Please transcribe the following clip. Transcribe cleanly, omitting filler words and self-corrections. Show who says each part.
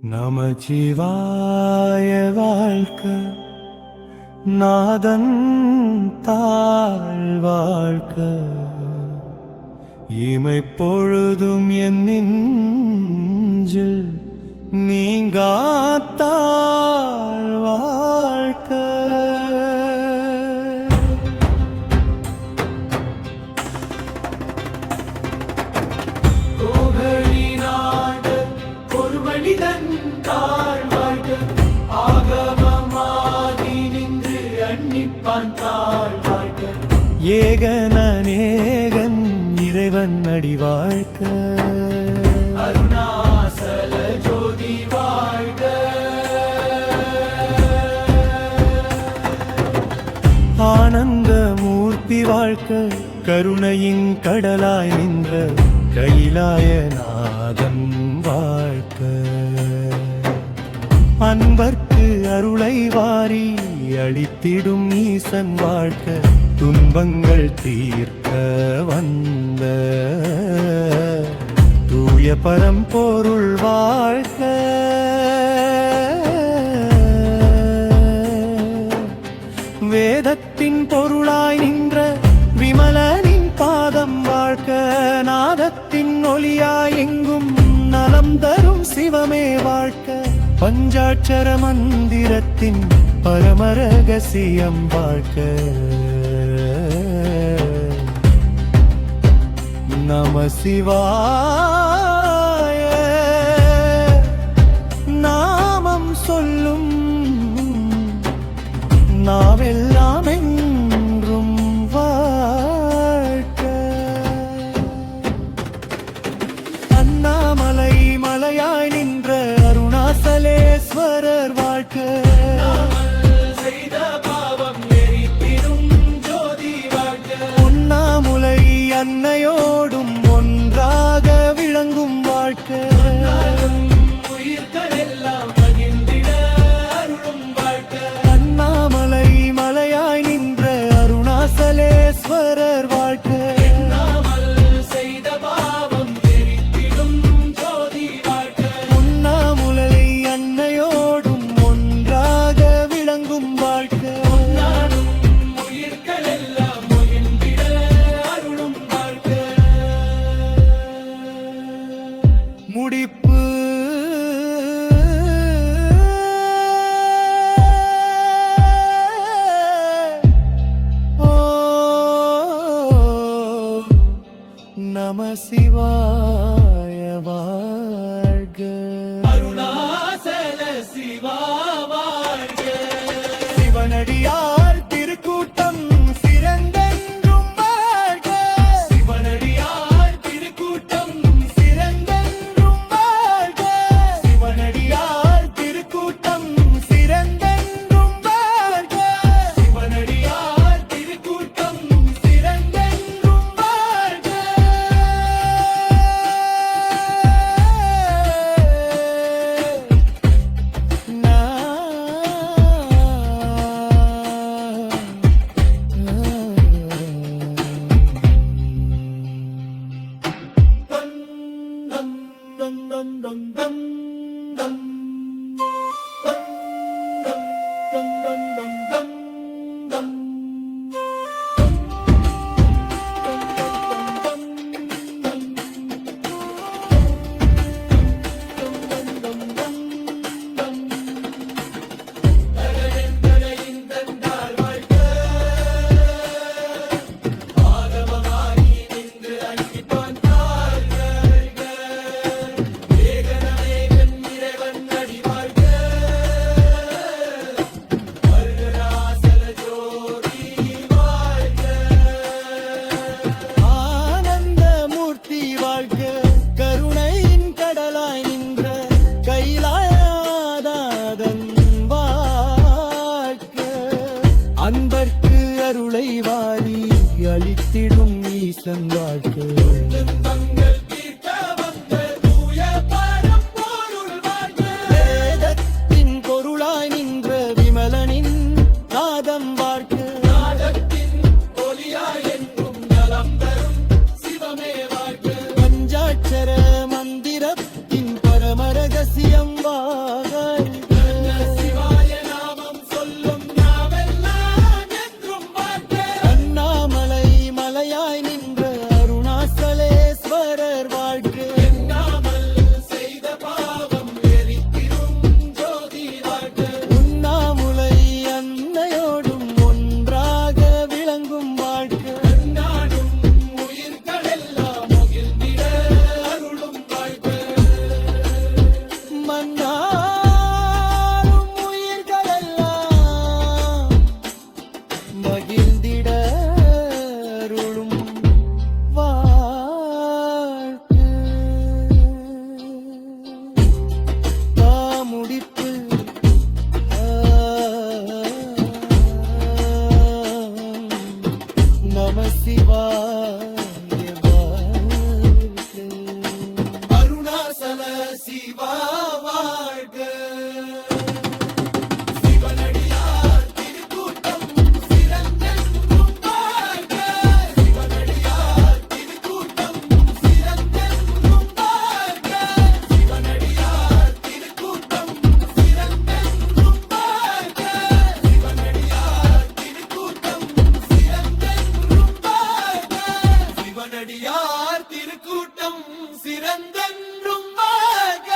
Speaker 1: நமச்சிவாய வாழ்க்கை நாதன் தாழ் வாழ்க்கை இமை பொழுதும் என் நெஞ்சில் நீங்காத்தாள் வாழ்க்கை ஏகனேகன் இறைவன் அடி வாழ்க்க
Speaker 2: அருணாசல ஜோதி வாழ்க
Speaker 1: ஆனந்த மூர்த்தி வாழ்க்க கருணையின் கடலாய் நின்ற கைலாய நாதன் வாழ்க்க அன்பர்க்கு அருளை வாரி அளித்திடும் ஈசன் வாழ்க்க துன்பங்கள் தீர்க்க வந்த தூய பரம்பொருள் வாழ்க்க வேதத்தின் பொருளாய் நின்ற விமலனின் பாதம் வாழ்க்க நாதத்தின் ஒளியாய் எங்கும் நலம் தரும் சிவமே வாழ்க்க பஞ்சாட்சர மந்திரத்தின் பரமரகசியம் வாழ்க்க நம சிவாய நாமம் சொல்லும் நாவெல்லாம் என்றும் வாழ்க்க அண்ணாமலை மலையாய் நின்ற அருணாசலேஸ்வரர் வாழ்க்க அன்னையோடும் ஒன்றாக விளங்கும் வாழ்க்கை அண்ணாமலை மலையாய் நின்ற அருணாசலேஸ்வரர் வாழ்க்கை உண்ணாமுலை அன்னையோடும் ஒன்றாக விளங்கும் வாழ்க்கை முடிப்பு நம சிவாய வாழ்க
Speaker 2: அருணாசல சிவா வாழ்க
Speaker 1: சிவனடியார் திருக்கூட்டம் சிறந்தென்றும் வாழ்க
Speaker 2: சிவனடியார் திருக்கூட்டம்
Speaker 1: சிறந்தென்றும் வாழ்க சிவனடியார் திருக்கூட்டம் சிறந்தென்றும் வாழ்க
Speaker 2: சிவனடியார் திருக்கூட்டம்
Speaker 1: சிறந்தென்றும் வாழ்க
Speaker 2: இறைவன்
Speaker 1: சிவா வாழ்க சிவனடியார் திருக்கூட்டம் சிறந்தென்றும் வாழ்க சிவனடியார் திருக்கூட்டம் சிறந்தென்றும் வாழ்க சிவனடியார் திருக்கூட்டம் சிறந்தென்றும் வாழ்க சிவனடியார் திருக்கூட்டம் சிறந்தென்றும் வாழ்க சிவனடியார் திருக்கூட்டம் சிறந்தென்றும் வாழ்க